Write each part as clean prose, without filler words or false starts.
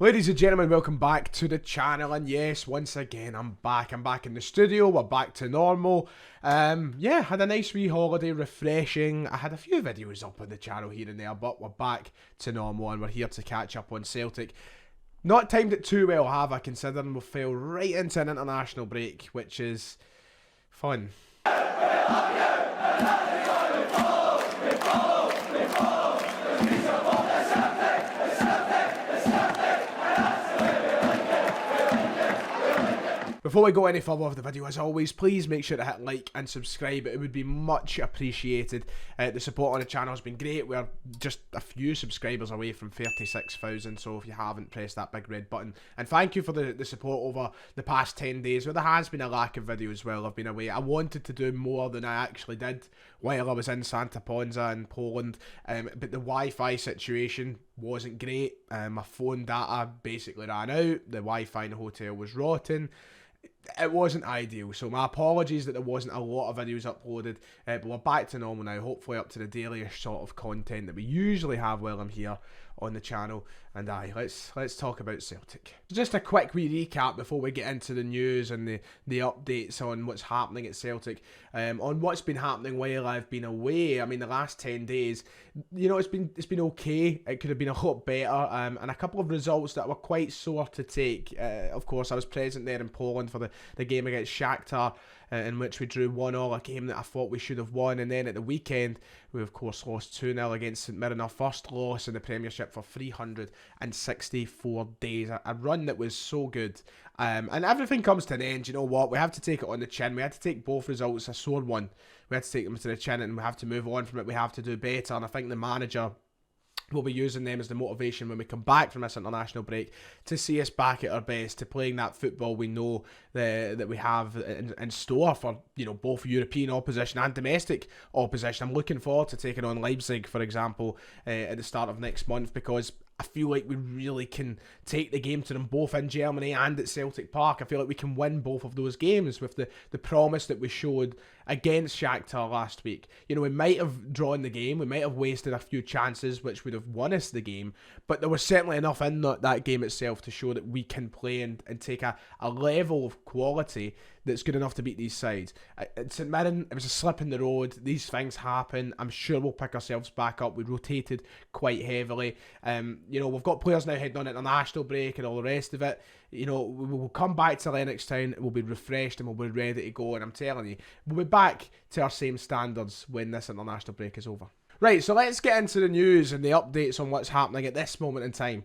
Ladies and gentlemen, welcome back to the channel, and yes, once again, I'm back in the studio, we're back to normal. Yeah, had a nice wee holiday, refreshing. I had a few videos up on the channel here and there, but we're back to normal, and we're here to catch up on Celtic. Not timed it too well, have I, considering we fell right into an international break, which is fun. Before we go any further with the video, as always, please make sure to hit like and subscribe. It would be much appreciated. The support on the channel has been great. We're just a few subscribers away from 36,000, so if you haven't, pressed that big red button. And thank you for the support over the past 10 days, where there has been a lack of videos while I've been away. I wanted to do more than I actually did while I was in Santa Ponza in Poland, but the Wi-Fi situation wasn't great. My phone data basically ran out. The Wi-Fi in the hotel was rotten. It wasn't ideal, so my apologies that there wasn't a lot of videos uploaded, but we're back to normal now, hopefully up to the daily sort of content that we usually have while I'm here on the channel. And let's talk about Celtic. Just a quick wee recap before we get into the news and the updates on what's happening at Celtic, on what's been happening while I've been away. I mean, the last 10 days, you know, it's been okay. It could have been a lot better, and a couple of results that were quite sore to take. Of course, I was present there in Poland for the game against Shakhtar, in which we drew 1-1, a game that I thought we should have won. And then at the weekend, we of course lost 2-0 against St Mirren, our first loss in the Premiership for 364 days. A run that was so good. And everything comes to an end. You know what? We have to take it on the chin. We had to take both results, a sore one. We had to take them to the chin, and we have to move on from it. We have to do better. And I think the manager we'll be using them as the motivation when we come back from this international break to see us back at our best, to playing that football we know that we have in store for, you know, both European opposition and domestic opposition. I'm looking forward to taking on Leipzig, for example, at the start of next month, because I feel like we really can take the game to them both in Germany and at Celtic Park. I feel like we can win both of those games with the promise that we showed against Shakhtar last week. You know, we might have drawn the game, we might have wasted a few chances which would have won us the game, but there was certainly enough in that game itself to show that we can play and take a level of quality that's good enough to beat these sides. At St Mirren, it was a slip in the road. These things happen. I'm sure we'll pick ourselves back up. We rotated quite heavily. You know, we've got players now heading on international break and all the rest of it. You know, we will come back to Lennoxtown, we'll be refreshed and we'll be ready to go. And I'm telling you, we'll be back to our same standards when this international break is over. Right, so let's get into the news and the updates on what's happening at this moment in time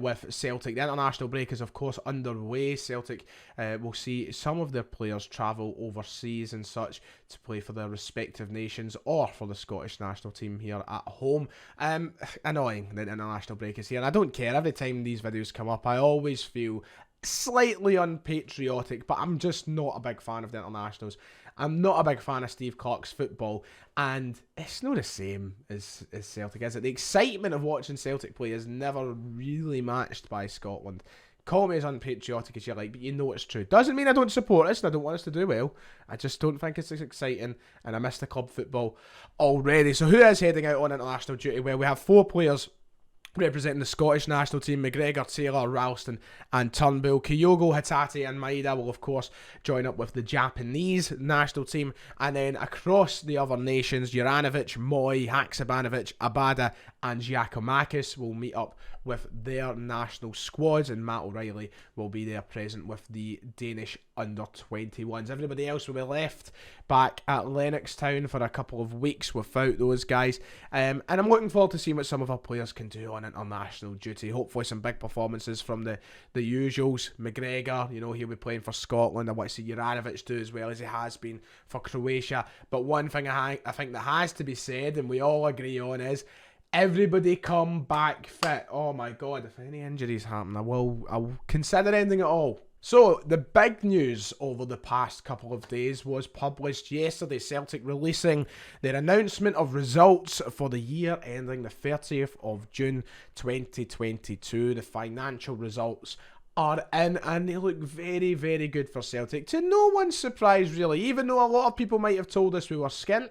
with Celtic. The international break is, of course, underway. Celtic will see some of their players travel overseas and such to play for their respective nations or for the Scottish national team here at home. Annoying that international break is here, and I don't care. Every time these videos come up, I always feel slightly unpatriotic, but I'm just not a big fan of the internationals. I'm not a big fan of Steve Clarke's football, and it's not the same as Celtic, is it? The excitement of watching Celtic play is never really matched by Scotland. Call me as unpatriotic as you like, but you know it's true. Doesn't mean I don't support us and I don't want us to do well. I just don't think it's as exciting, and I miss the club football already. So who is heading out on international duty? Well, we have 4 players representing the Scottish national team: McGregor, Taylor, Ralston and Turnbull. Kyogo, Hatate and Maeda will of course join up with the Japanese national team, and then across the other nations, Juranovic, Moy, Haksabanovic, Abada and Giacomakis will meet up with their national squads, and Matt O'Reilly will be there present with the Danish under-21s. Everybody else will be left back at Lennoxtown for a couple of weeks without those guys, and I'm looking forward to seeing what some of our players can do on international duty. Hopefully some big performances from the usuals. McGregor, you know, he'll be playing for Scotland. I want to see Juranovic do as well as he has been for Croatia. But one thing I think that has to be said, and we all agree on, is everybody come back fit. Oh my God, if any injuries happen, I'll consider ending it all. So, the big news over the past couple of days was published yesterday. Celtic releasing their announcement of results for the year ending the 30th of June 2022. The financial results are in, and they look very, very good for Celtic. To no one's surprise, really. Even though a lot of people might have told us we were skint,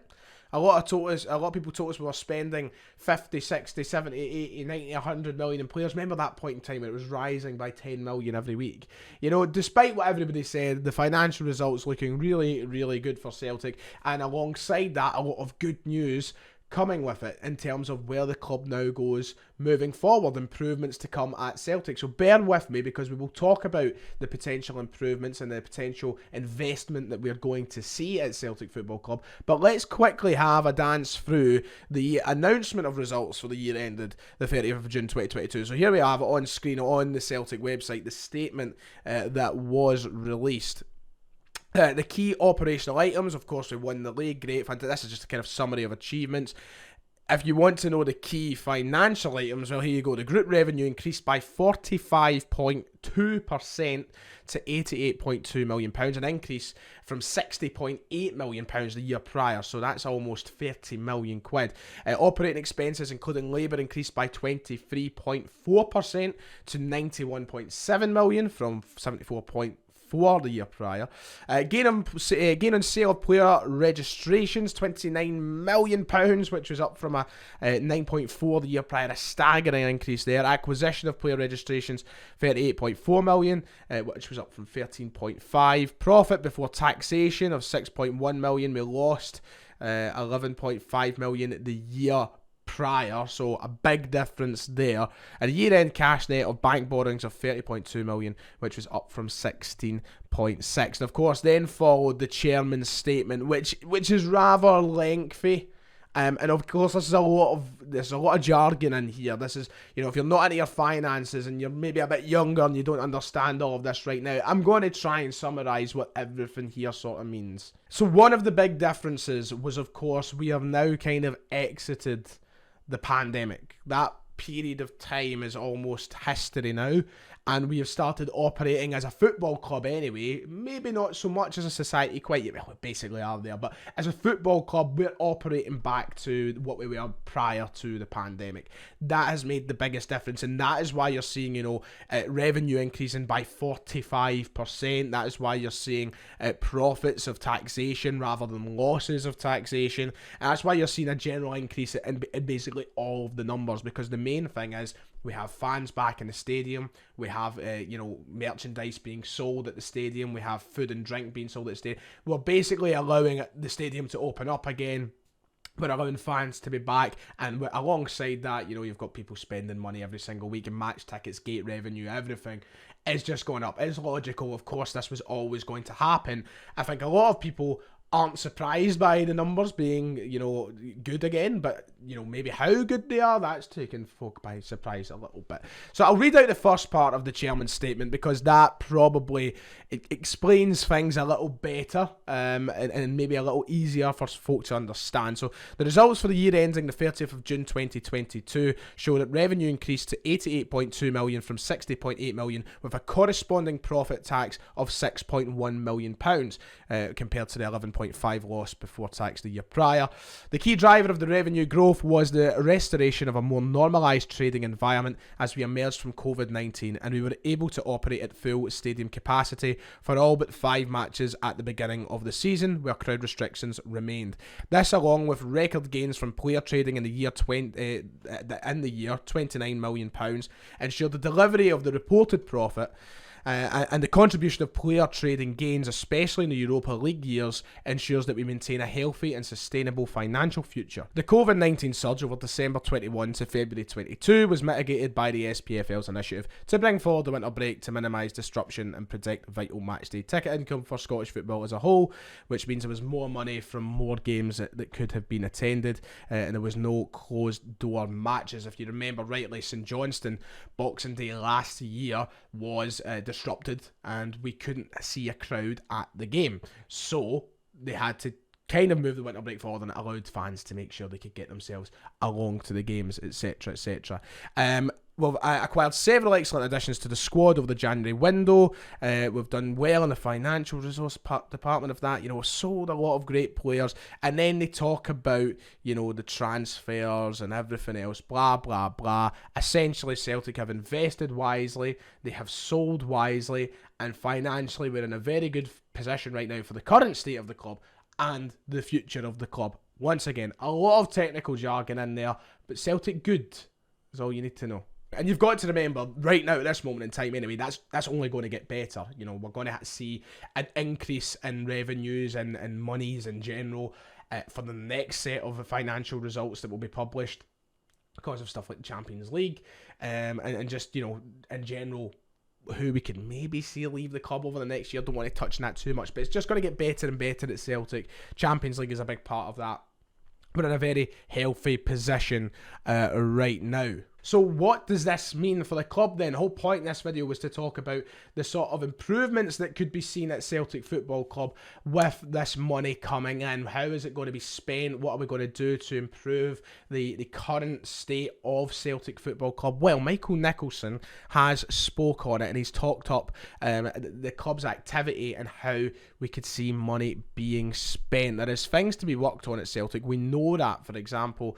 A lot of people told us we were spending 50, 60, 70, 80, 90, 100 million in players. Remember that point in time when it was rising by 10 million every week? You know, despite what everybody said, the financial results looking really, really good for Celtic, and alongside that, a lot of good news coming with it in terms of where the club now goes moving forward, improvements to come at Celtic. So bear with me, because we will talk about the potential improvements and the potential investment that we're going to see at Celtic Football Club. But let's quickly have a dance through the announcement of results for the year ended the 30th of June 2022. So here we have it on screen on the Celtic website, the statement that was released. The key operational items, of course, we won the league, great, fantastic. This is just a kind of summary of achievements. If you want to know the key financial items, well, here you go. The group revenue increased by 45.2% to £88.2 million, an increase from £60.8 million the year prior, so that's almost 30 million quid. Operating expenses, including labour, increased by 23.4% to £91.7 million from £74.4 the year prior. Gain on sale of player registrations, £29 million, which was up from a 9.4 the year prior, a staggering increase there. Acquisition of player registrations, £38.4 million, which was up from 13.5. Profit before taxation of £6.1 million. We lost £11.5 million the year prior, so a big difference there. And a year-end cash net of bank borrowings of £30.2 million, which was up from 16.6. And of course, then followed the chairman's statement, which is rather lengthy. And of course, there's a lot of jargon in here. This is, you know, if you're not into your finances and you're maybe a bit younger and you don't understand all of this right now, I'm going to try and summarise what everything here sort of means. So one of the big differences was, of course, we have now kind of exited the pandemic. That period of time is almost history now, and we have started operating as a football club anyway, maybe not so much as a society, quite yet, well, we basically are there, but as a football club, we're operating back to what we were prior to the pandemic. That has made the biggest difference, and that is why you're seeing, you know, revenue increasing by 45%. That is why you're seeing profits of taxation rather than losses of taxation, and that's why you're seeing a general increase in basically all of the numbers, because the main thing is we have fans back in the stadium, we have merchandise being sold at the stadium, we have food and drink being sold at the stadium. We're basically allowing the stadium to open up again. We're allowing fans to be back, and alongside that, you know, you've got people spending money every single week, and match tickets, gate revenue, everything is just going up. It's logical, of course, this was always going to happen. I think a lot of people aren't surprised by the numbers being, you know, good again, but, you know, maybe how good they are, that's taken folk by surprise a little bit. So I'll read out the first part of the chairman's statement, because that probably explains things a little better, and maybe a little easier for folk to understand. So the results for the year ending the 30th of June 2022 show that revenue increased to £88.2 million from £60.8 million, with a corresponding profit tax of £6.1 million, compared to the 11.5 loss before tax the year prior. The key driver of the revenue growth was the restoration of a more normalised trading environment as we emerged from COVID-19, and we were able to operate at full stadium capacity for all but 5 matches at the beginning of the season, where crowd restrictions remained. This, along with record gains from player trading in the year £29 million, ensured the delivery of the reported profit. And the contribution of player trading gains, especially in the Europa League years, ensures that we maintain a healthy and sustainable financial future. The COVID-19 surge over December 21 to February 22 was mitigated by the SPFL's initiative to bring forward the winter break to minimise disruption and protect vital matchday ticket income for Scottish football as a whole, which means there was more money from more games that could have been attended, and there was no closed door matches. If you remember rightly, St Johnstone Boxing Day last year was disrupted, and we couldn't see a crowd at the game, so they had to kind of move the winter break forward, and it allowed fans to make sure they could get themselves along to the games, etc, etc. We've acquired several excellent additions to the squad over the January window. We've done well in the financial resource department of that. You know, sold a lot of great players, and then they talk about, you know, the transfers and everything else, blah blah blah. Essentially, Celtic have invested wisely, they have sold wisely, and financially we're in a very good position right now for the current state of the club and the future of the club. Once again, a lot of technical jargon in there, but Celtic good is all you need to know. And you've got to remember, right now at this moment in time anyway, that's only going to get better. You know, we're going to see an increase in revenues and monies in general for the next set of financial results that will be published because of stuff like the Champions League and just, you know, in general, who we can maybe see leave the club over the next year. Don't want to touch on that too much, but it's just going to get better and better at Celtic. Champions League is a big part of that. We're in a very healthy position right now. So what does this mean for the club then? The whole point in this video was to talk about the sort of improvements that could be seen at Celtic Football Club with this money coming in. How is it going to be spent? What are we going to do to improve the current state of Celtic Football Club? Well, Michael Nicholson has spoke on it, and he's talked up the club's activity and how we could see money being spent. There is things to be worked on at Celtic. We know that, for example,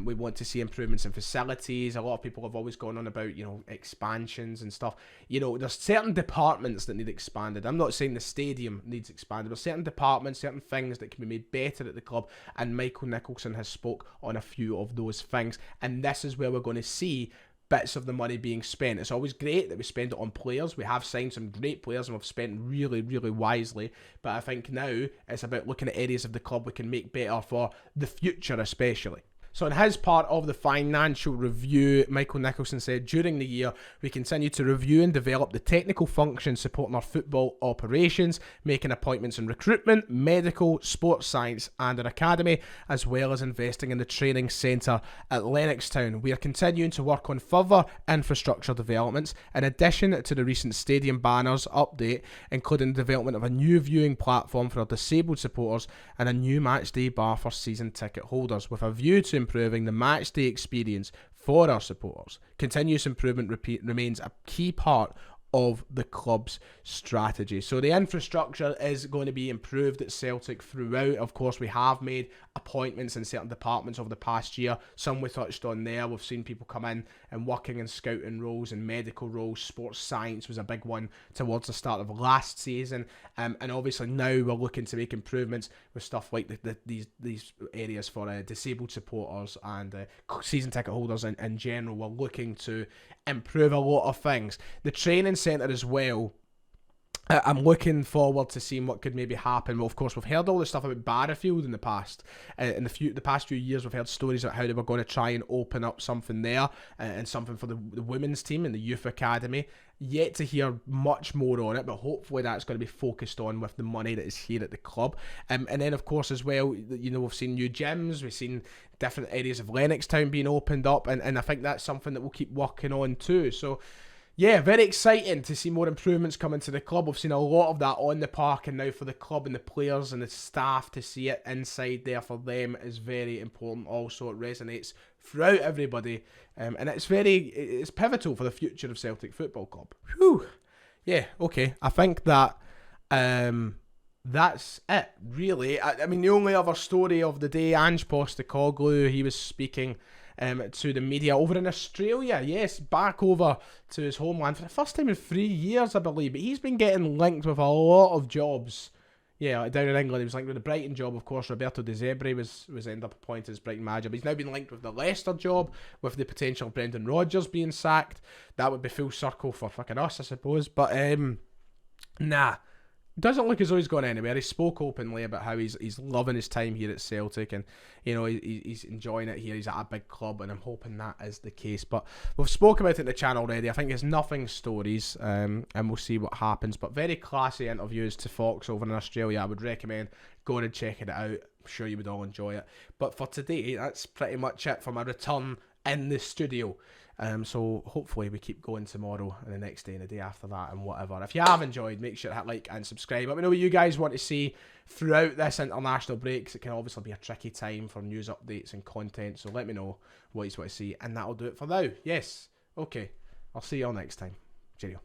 we want to see improvements in facilities. A lot of people have always gone on about, you know, expansions and stuff. You know, there's certain departments that need expanded. I'm not saying the stadium needs expanded. There's certain departments, certain things that can be made better at the club, and Michael Nicholson has spoke on a few of those things, and this is where we're going to see bits of the money being spent. It's always great that we spend it on players. We have signed some great players and we've spent really, really wisely, but I think now it's about looking at areas of the club we can make better for the future especially. So in his part of the financial review, Michael Nicholson said, during the year, we continue to review and develop the technical functions supporting our football operations, making appointments in recruitment, medical, sports science and an academy, as well as investing in the training centre at Lennoxtown. We are continuing to work on further infrastructure developments, in addition to the recent stadium banners update, including the development of a new viewing platform for our disabled supporters and a new matchday bar for season ticket holders, with a view to improving the matchday experience for our supporters. Continuous improvement remains a key part of the club's strategy. So the infrastructure is going to be improved at Celtic throughout. Of course, we have made appointments in certain departments over the past year. Some we touched on there. We've seen people come in and working in scouting roles and medical roles. Sports science was a big one towards the start of last season. And obviously now we're looking to make improvements with stuff like these areas for disabled supporters and season ticket holders in general. We're looking to improve a lot of things. The training centre as well, I'm looking forward to seeing what could maybe happen. Well, of course, we've heard all this stuff about Barrafield in the past. In the past few years, we've heard stories about how they were going to try and open up something there and something for the women's team in the youth academy. Yet to hear much more on it, but hopefully that's going to be focused on with the money that is here at the club. And then, of course, as well, you know, we've seen new gyms, we've seen different areas of Lennoxtown being opened up, and I think that's something that we'll keep working on too. So, yeah, very exciting to see more improvements coming to the club. We've seen a lot of that on the park, and now for the club and the players and the staff to see it inside there for them is very important. Also, it resonates throughout everybody, and it's pivotal for the future of Celtic Football Club. Whew. Yeah, okay. I think that that's it, really. I mean, the only other story of the day, Ange Postecoglou, he was speaking to the media over in Australia. Yes, back over to his homeland for the first time in 3 years, I believe. But he's been getting linked with a lot of jobs. Yeah, down in England, he was linked with the Brighton job. Of course, Roberto De Zerbi was ended up appointed as Brighton manager. But he's now been linked with the Leicester job, with the potential of Brendan Rodgers being sacked. That would be full circle for fucking us, I suppose. But nah. Doesn't look as though he's gone anywhere. He spoke openly about how he's loving his time here at Celtic, and you know he's enjoying it here. He's at a big club, and I'm hoping that is the case. But we've spoken about it in the channel already. I think it's nothing stories, and we'll see what happens. But very classy interviews to Fox over in Australia. I would recommend going and checking it out. I'm sure you would all enjoy it. But for today, that's pretty much it for my return in the studio. So hopefully we keep going tomorrow and the next day and the day after that and whatever. If you have enjoyed, make sure to hit like and subscribe. Let me know what you guys want to see throughout this international break, 'cause it can obviously be a tricky time for news updates and content. So let me know what you want to see, and that'll do it for now. Yes, okay. I'll see you all next time. Cheerio.